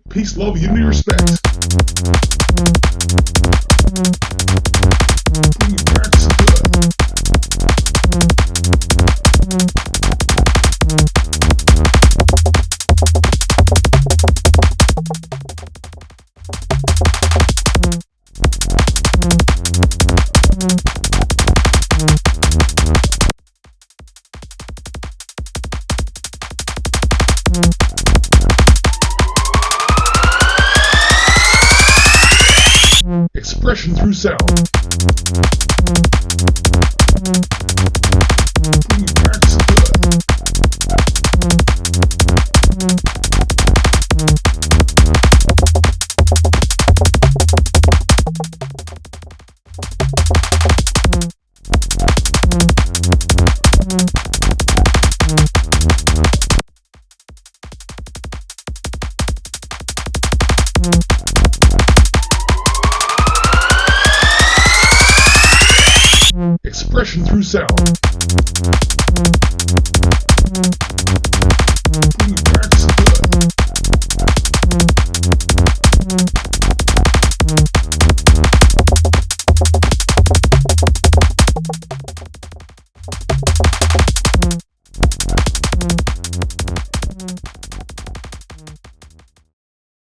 Peace, love, unity, respect. Bring it back to good. Expression through sound. Bring it back to good. Expression through sound.